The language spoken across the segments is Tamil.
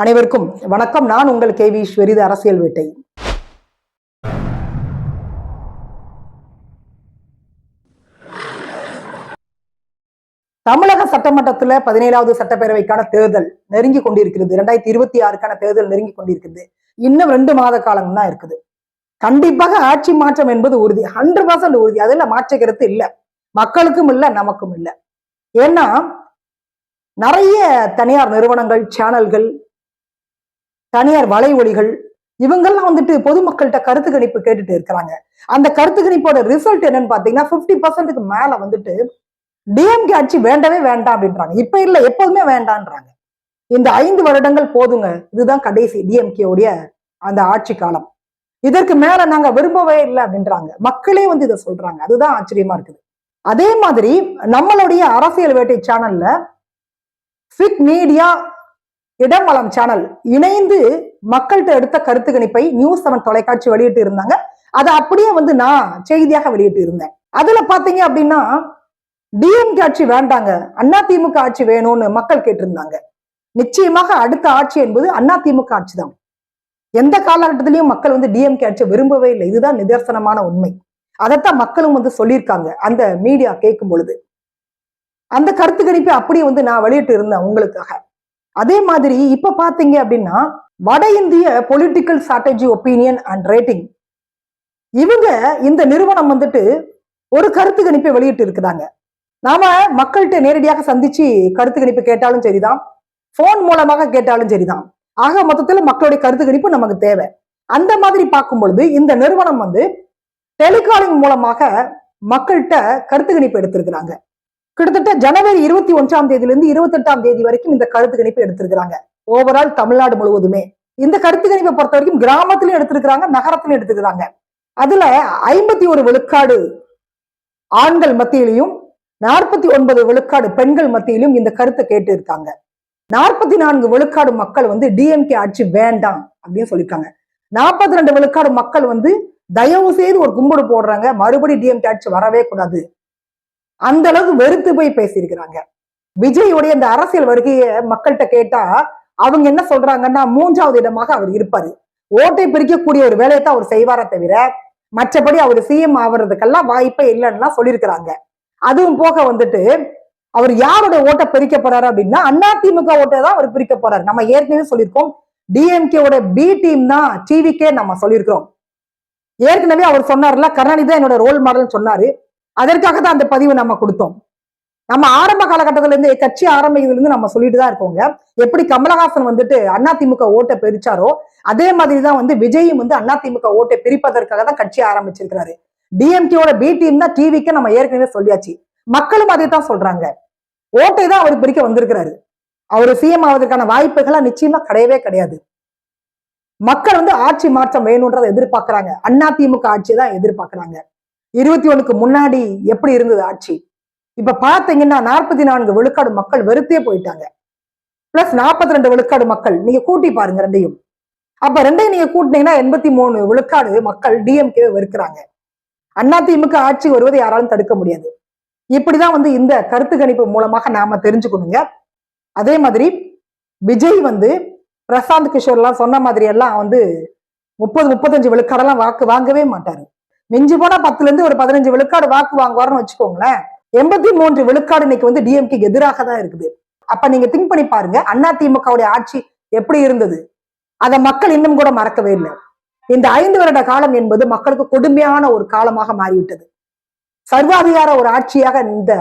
அனைவருக்கும் வணக்கம். நான் உங்கள் கேவி ஈஸ்வரி, அரசியல் வேட்டை. தமிழக சட்டமன்றத்துல 17வது சட்டப்பேரவைக்கான தேர்தல் நெருங்கி கொண்டிருக்கிறது. 2026க்கான தேர்தல் நெருங்கி கொண்டிருக்கிறது. இன்னும் 2 மாத காலம் தான் இருக்குது. கண்டிப்பாக ஆட்சி மாற்றம் என்பது உறுதி, 100% உறுதி. அதுல மாற்று கருத்து இல்ல. மக்களுக்கும் இல்ல, நமக்கும் இல்ல. ஏன்னா நிறைய தனியார் நிறுவனங்கள், சேனல்கள், தனியார் வலை ஒளிகள் இவங்கெல்லாம் வந்துட்டு பொதுமக்கள்கிட்ட கருத்து கணிப்பு கேட்டுட்டு இருக்கிறாங்க. அந்த கருத்து கணிப்போட ரிசல்ட் என்னன்னு பாத்தீங்கன்னா 50%க்கு மேல வந்துட்டு டிஎம்கே ஆட்சி வேண்டவே வேண்டாம் அப்படின்றாங்க. இப்ப இல்ல, எப்போதுமே வேண்டான்றாங்க. இந்த 5 வருடங்கள் போதுங்க, இதுதான் கடைசி டிஎம்கே உடைய அந்த ஆட்சி காலம். இதற்கு மேல நாங்க விரும்பவே இல்லை அப்படின்றாங்க. மக்களே வந்து இதை சொல்றாங்க. அதுதான் ஆச்சரியமா இருக்குது. அதே மாதிரி நம்மளுடைய அரசியல் வேட்டை சேனல்ல ஃபிட் மீடியா, இடமலம் சேனல் இணைந்து மக்கள்கிட்ட எடுத்த கருத்து கணிப்பை நியூஸ் 7 தொலைக்காட்சி வெளியிட்டு இருந்தாங்க. அதை அப்படியே வந்து நான் செய்தியாக வெளியிட்டு இருந்தேன். அதுல பாத்தீங்க அப்படின்னா டிஎம்கே ஆட்சி வேண்டாங்க, அதிமுக ஆட்சி வேணும்னு மக்கள் கேட்டிருந்தாங்க. நிச்சயமாக அடுத்த ஆட்சி என்பது அதிமுக ஆட்சி தான். எந்த காலகட்டத்திலையும் மக்கள் வந்து டிஎம்கே ஆட்சி விரும்பவே இல்லை. இதுதான் நிதர்சனமான உண்மை. அதைத்தான் மக்களும் வந்து சொல்லியிருக்காங்க அந்த மீடியா கேட்கும் பொழுது. அந்த கருத்து கணிப்பை அப்படியே வந்து நான் வெளியிட்டு இருந்தேன் உங்களுக்காக. அதே மாதிரி இப்ப பாத்தீங்க அப்படின்னா வட இந்திய political strategy opinion and rating இவங்க இந்த நிறுவனம் வந்துட்டு ஒரு கருத்து கணிப்பை வெளியிட்டு இருக்கிறாங்க. நாம மக்கள்கிட்ட நேரடியாக சந்திச்சு கருத்து கணிப்பு கேட்டாலும் சரிதான், போன் மூலமாக கேட்டாலும் சரிதான். ஆக மொத்தத்துல மக்களுடைய கருத்து கணிப்பு நமக்கு தேவை. அந்த மாதிரி பார்க்கும் பொழுது இந்த நிறுவனம் வந்து டெலிகாலிங் மூலமாக மக்கள்கிட்ட கருத்து கணிப்பு எடுத்திருக்கிறாங்க. கிட்டத்தட்ட ஜனவரி 21ஆம் தேதியிலிருந்து 28ஆம் தேதி வரைக்கும் இந்த கருத்து கணிப்பு எடுத்திருக்கிறாங்க. ஓவரால் தமிழ்நாடு முழுவதுமே இந்த கருத்து கணிப்பை பொறுத்த வரைக்கும் கிராமத்திலும் எடுத்திருக்கிறாங்க, நகரத்திலும் எடுத்துக்கிறாங்க. அதுல 51 விழுக்காடு ஆண்கள் மத்தியிலையும் 49 விழுக்காடு பெண்கள் மத்தியிலும் இந்த கருத்தை கேட்டு இருக்காங்க. 44 விழுக்காடு மக்கள் வந்து டிஎம்கே ஆட்சி வேண்டாம் அப்படின்னு சொல்லியிருக்காங்க. 42 விழுக்காடு மக்கள் வந்து தயவு செய்து ஒரு கும்பிடு போடுறாங்க, மறுபடி டிஎம்கே ஆட்சி வரவே கூடாது, அந்த அளவுக்கு வெறுத்து போய் பேசியிருக்கிறாங்க. விஜயுடைய இந்த அரசியல் வருகையை மக்கள்கிட்ட கேட்டா அவங்க என்ன சொல்றாங்கன்னா 3வது இடமாக அவர் இருப்பாரு, ஓட்டை பிரிக்கக்கூடிய ஒரு வேலையை தான் அவர் செய்வாரே தவிர மற்றபடி அவர் சிஎம் ஆவறதுக்கெல்லாம் வாய்ப்பே இல்லைன்னா சொல்லியிருக்கிறாங்க. அதுவும் போக வந்துட்டு அவர் யாரோட ஓட்டை பிரிக்க போறாரு அப்படின்னா அதிமுக ஓட்டை தான் அவர் பிரிக்க போறாரு. நம்ம ஏற்கனவே சொல்லியிருக்கோம், டிஎம்கேவோட பி டீம் தான் டிவிக்கே நம்ம சொல்லியிருக்கிறோம். ஏற்கனவே அவர் சொன்னார்ல, கருணாநிதி தான் என்னோட ரோல் மாடல் சொன்னாரு. அதற்காக தான் அந்த பதிவு நம்ம கொடுத்தோம். நம்ம ஆரம்ப காலகட்டத்தில இருந்து, கட்சி ஆரம்பிக்கிறதுல இருந்து நம்ம சொல்லிட்டு தான் இருக்கோங்க. எப்படி கமலஹாசன் வந்துட்டு அதிமுக ஓட்டை பிரிச்சாரோ அதே மாதிரிதான் வந்து விஜயும் வந்து அதிமுக ஓட்டை பிரிப்பதற்காக தான் கட்சி ஆரம்பிச்சிருக்கிறாரு. டிஎம்கேவோட பி டீம் தான் டிவிக்கு நம்ம ஏற்கனவே சொல்லியாச்சு. மக்களும் அதை தான் சொல்றாங்க. ஓட்டை தான் அவர் பிரிக்க வந்திருக்கிறாரு. அவர் சிஎம் ஆவதற்கான வாய்ப்புகளா நிச்சயமா கிடையவே கிடையாது. மக்கள் வந்து ஆட்சி மாற்றம் வேணும்ன்றதை எதிர்பார்க்கிறாங்க. அதிமுக ஆட்சி தான் எதிர்பார்க்கிறாங்க. 21க்கு முன்னாடி எப்படி இருந்தது ஆட்சி, இப்ப பாத்தீங்கன்னா 44 விழுக்காடு மக்கள் வெறுத்தே போயிட்டாங்க. பிளஸ் 42 விழுக்காடு மக்கள், நீங்க கூட்டி பாருங்க ரெண்டையும். அப்ப ரெண்டையும் நீங்க கூட்டினீங்கன்னா 83 விழுக்காடு மக்கள் டிஎம்கே வெறுக்கிறாங்க. அதிமுக ஆட்சி வருவதை யாராலும் தடுக்க முடியாது. இப்படிதான் வந்து இந்த கருத்து கணிப்பு மூலமாக நாம தெரிஞ்சுக்கணுங்க. அதே மாதிரி விஜய் வந்து பிரசாந்த் கிஷோர் எல்லாம் சொன்ன மாதிரி எல்லாம் வந்து 30-35 விழுக்காடெல்லாம் வாக்கு வாங்கவே மாட்டாரு. மிஞ்சி போனா 10ல இருந்து ஒரு 15 விழுக்காடு வாக்கு வாங்குவாருன்னு வச்சுக்கோங்களேன். 83 விழுக்காடு இன்னைக்கு வந்து டிஎம்கே எதிராக தான் இருக்குது. அப்ப நீங்க திங்க் பண்ணி பாருங்க, அதிமுகவுடைய ஆட்சி எப்படி இருந்தது. அதை மக்கள் இன்னும் கூட மறக்கவே இல்லை. இந்த 5 வருட காலம் என்பது மக்களுக்கு கொடுமையான ஒரு காலமாக மாறிவிட்டது. சர்வாதிகார ஒரு ஆட்சியாக இந்த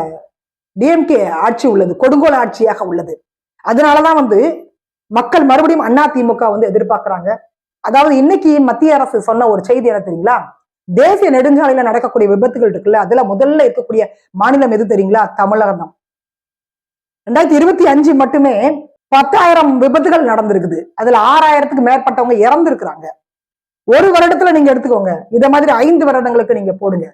டிஎம்கே ஆட்சி உள்ளது, கொடுங்கோல் ஆட்சியாக உள்ளது. அதனாலதான் வந்து மக்கள் மறுபடியும் அதிமுக வந்து எதிர்பார்க்கிறாங்க. அதாவது இன்னைக்கு மத்திய அரசு சொன்ன ஒரு செய்தி என்ன தெரியுங்களா, தேசிய நெடுஞ்சாலையில நடக்கக்கூடிய விபத்துகள் இருக்குல்ல, அதுல முதல்ல இருக்கக்கூடிய மாநிலம் எது தெரியுங்களா, தமிழகம் தான். 2025 மட்டுமே 10,000 விபத்துகள் நடந்திருக்குது. அதுல 6,000த்துக்கு மேற்பட்டவங்க இறந்துருக்கிறாங்க. ஒரு வருடத்துல நீங்க எடுத்துக்கோங்க. இத மாதிரி 5 வருடங்களுக்கு நீங்க போடுங்க.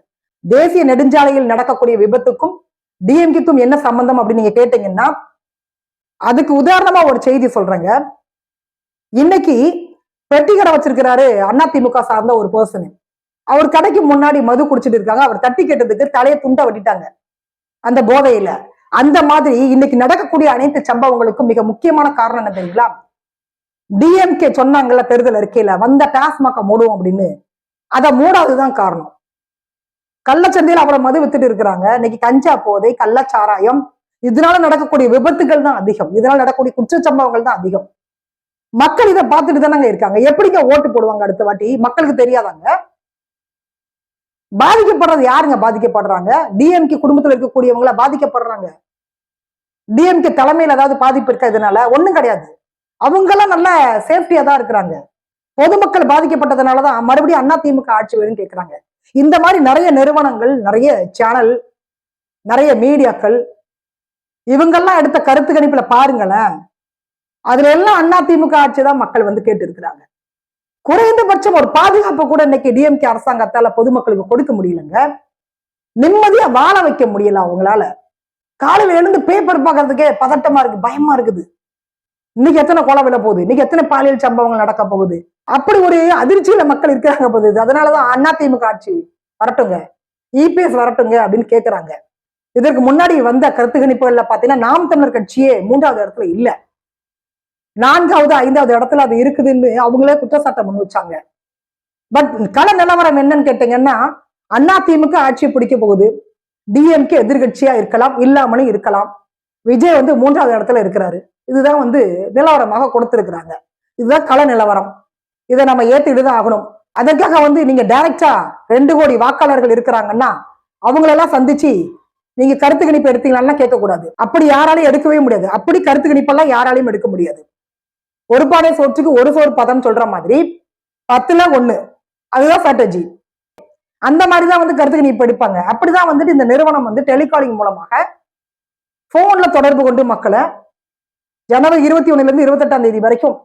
தேசிய நெடுஞ்சாலையில் நடக்கக்கூடிய விபத்துக்கும் டிஎம்கேக்கும் என்ன சம்பந்தம் அப்படின்னு நீங்க கேட்டீங்கன்னா, அதுக்கு உதாரணமா ஒரு செய்தி சொல்றேங்க. இன்னைக்கு பெட்டி கடை வச்சிருக்கிறாரு அதிமுக சார்ந்த ஒரு பர்சன். அவர் கடைக்கு முன்னாடி மது குடிச்சிட்டு இருக்காங்க. அவர் தட்டி கேட்டதுக்கு தலையை துண்டை வெட்டிட்டாங்க அந்த போதையில. அந்த மாதிரி இன்னைக்கு நடக்கக்கூடிய அனைத்து சம்பவங்களுக்கும் மிக முக்கியமான காரணம் என்ன தெரியுங்களா, டிஎம்கே சொன்னாங்கல்ல தேர்தல் அறிக்கையில வந்த டாஸ்மாக மூடுவோம் அப்படின்னு, அதை மூடாதுதான் காரணம். கள்ளச்சந்தையில் அப்புறம் மது வித்துட்டு இருக்கிறாங்க. இன்னைக்கு கஞ்சா போதை, கள்ளச்சாராயம், இதனால நடக்கக்கூடிய விபத்துகள் தான் அதிகம். இதனால நடக்கக்கூடிய குற்றச்சம்பவங்கள் தான் அதிகம். மக்கள் இதை பார்த்துட்டு தானங்க இருக்காங்க. எப்படிங்க ஓட்டு போடுவாங்க அடுத்த வாட்டி? மக்களுக்கு தெரியாதாங்க? பாதிக்கப்படுறது யாருங்க பாதிக்கப்படுறாங்க? டிஎம்கே குடும்பத்தில் இருக்கக்கூடியவங்கள பாதிக்கப்படுறாங்க. டிஎம்கே தலைமையில் ஏதாவது பாதிப்பு இருக்கா? இதனால ஒண்ணும் கிடையாது. அவங்க எல்லாம் நல்ல சேஃப்டியா தான் இருக்கிறாங்க. பொதுமக்கள் பாதிக்கப்பட்டதுனாலதான் மறுபடியும் அதிமுக ஆட்சி வேணும்னு கேட்கிறாங்க. இந்த மாதிரி நிறைய நிறுவனங்கள், நிறைய சேனல், நிறைய மீடியாக்கள், இவங்கெல்லாம் எடுத்த கருத்து கணிப்புல பாருங்களேன். அதுல எல்லாம் அதிமுக ஆட்சி தான் மக்கள் வந்து கேட்டு இருக்கிறாங்க. குறைந்தபட்சம் ஒரு பாதுகாப்பு கூட இன்னைக்கு டிஎம்கே அரசாங்கத்தால பொதுமக்களுக்கு கொடுக்க முடியலங்க. நிம்மதியா வாழ வைக்க முடியல அவங்களால. காலையில எழுந்து பேப்பர் பார்க்கறதுக்கே பதட்டமா இருக்கு, பயமா இருக்குது. இன்னைக்கு எத்தனை கொலை விழ போகுது, இன்னைக்கு எத்தனை பாலியல் சம்பவங்கள் நடக்க போகுது, அப்படி ஒரு அதிர்ச்சியில மக்கள் இருக்கிறாங்க போகுது. அதனாலதான் அதிமுக ஆட்சி வரட்டுங்க, இபிஎஸ் வரட்டுங்க அப்படின்னு கேட்கிறாங்க. இதற்கு முன்னாடி வந்த கருத்து கணிப்புகள்ல பாத்தீங்கன்னா நாம் தமிழர் கட்சியே 3வது இடத்துல இல்ல, 4வது 5வது இடத்துல அது இருக்குதுன்னு அவங்களே குற்றச்சாட்டை முன் வச்சாங்க. பட் கள நிலவரம் என்னன்னு கேட்டீங்கன்னா, அதிமுக ஆட்சியை பிடிக்க போகுது. டிஎம்கே எதிர்கட்சியா இருக்கலாம், இல்லாமலும் இருக்கலாம். விஜய் வந்து 3வது இடத்துல இருக்கிறாரு. இதுதான் வந்து நிலவரமாக கொடுத்திருக்கிறாங்க. இதுதான் கள நிலவரம். இதை நம்ம ஏத்துக்கிட்டு தான் ஆகணும். அதற்காக வந்து நீங்க டைரக்டா 2 கோடி வாக்காளர்கள் இருக்கிறாங்கன்னா அவங்களெல்லாம் சந்திச்சு நீங்க கருத்து கணிப்பு எடுத்தீங்கன்னா கேட்கக்கூடாது. அப்படி யாராலையும் எடுக்கவே முடியாது. அப்படி கருத்து கணிப்பெல்லாம் யாராலையும் எடுக்க முடியாது. ஒரு பானை சோற்றுக்கு ஒரு சோறு பதம் சொல்ற மாதிரி 10ல 1, அதுதான் ஸ்ட்ராட்டஜி. அந்த மாதிரிதான் வந்து கருத்து கணிப்பு எடுப்பாங்க. அப்படிதான் வந்துட்டு இந்த நிறுவனம் வந்து டெலிகாலிங் மூலமாக போன்ல தொடர்பு கொண்டு மக்களை ஜனவரி 21 இருந்து 28ஆம் தேதி வரைக்கும்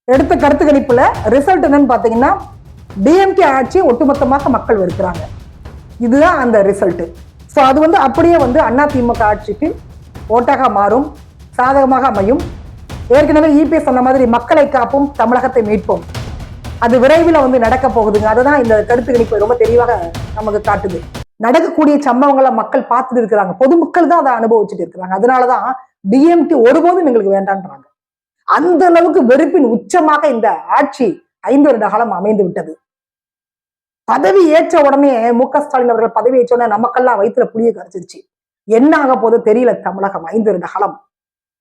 எடுத்த கருத்து கணிப்புல ரிசல்ட் என்னன்னு பாத்தீங்கன்னா, டிஎம்கே ஆட்சி ஒட்டுமொத்தமாக மக்கள் வெறுக்கிறாங்க. இதுதான் அந்த ரிசல்ட். ஸோ அது வந்து அப்படியே வந்து அதிமுக ஆட்சிக்கு ஓட்டாக மாறும், சாதகமாக அமையும். ஏற்கனவே இபிஎஸ் சொன்ன மாதிரி மக்களை காப்போம், தமிழகத்தை மீட்போம், அது விரைவில் வந்து நடக்க போகுதுங்க. அதுதான் இந்த கருத்து கணிப்பு ரொம்ப தெளிவாக நமக்கு காட்டுது. நடக்கக்கூடிய சம்பவங்களை மக்கள் பார்த்துட்டு இருக்கிறாங்க, பொதுமக்கள் தான் அதை அனுபவிச்சுட்டு இருக்கிறாங்க. அதனாலதான் டிஎம்கே ஒருபோதும் எங்களுக்கு வேண்டான்றாங்க. அந்த அளவுக்கு வெறுப்பின் உச்சமாக இந்த ஆட்சி 5 வருட காலம் அமைந்து விட்டது. பதவி ஏற்ற உடனே மு.க. ஸ்டாலின் அவர்கள் பதவி ஏற்ற உடனே நமக்கெல்லாம் வயிற்றுல புளிய கரைச்சிருச்சு. என்ன ஆக போதோ தெரியல. தமிழகம் 5 வருட காலம்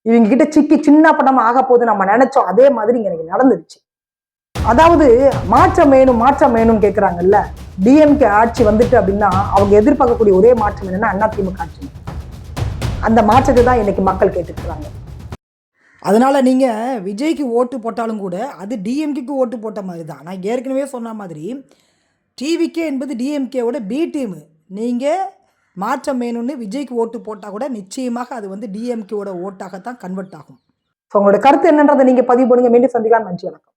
இவங்க கிட்ட சிக்கி சின்ன படமா ஆக போது நம்ம நினைச்சோம். அதே மாதிரி எனக்கு நடந்துருச்சு. அதாவது மாற்றம் வேணும், மாற்றம் வேணும்னு கேட்கிறாங்கல்ல. டிஎம்கே ஆட்சி வந்துட்டு அப்படின்னா அவங்க எதிர்பார்க்கக்கூடிய ஒரே மாற்றம் என்னன்னா அதிமுக ஆட்சி. அந்த மாற்றத்தை தான் இன்னைக்கு மக்கள் கேட்டுக்கிறாங்க. அதனால நீங்க விஜய்க்கு ஓட்டு போட்டாலும் கூட அது டிஎம்கேக்கு ஓட்டு போட்ட மாதிரி தான். நான் ஏற்கனவே சொன்ன மாதிரி டிவிகே என்பது டிஎம்கேவோட பி டீமு. நீங்கள் மாற்றம் வேணும்னு விஜய்க்கு ஓட்டு போட்டால் கூட நிச்சயமாக அது வந்து டிஎம்கேவோட ஓட்டாகத்தான் கன்வெர்ட் ஆகும். ஸோ உங்களோட கருத்து என்னன்றதை நீங்கள் பதிவு பண்ணுங்க. மீண்டும் சந்திக்கலாம். நன்றி, வணக்கம்.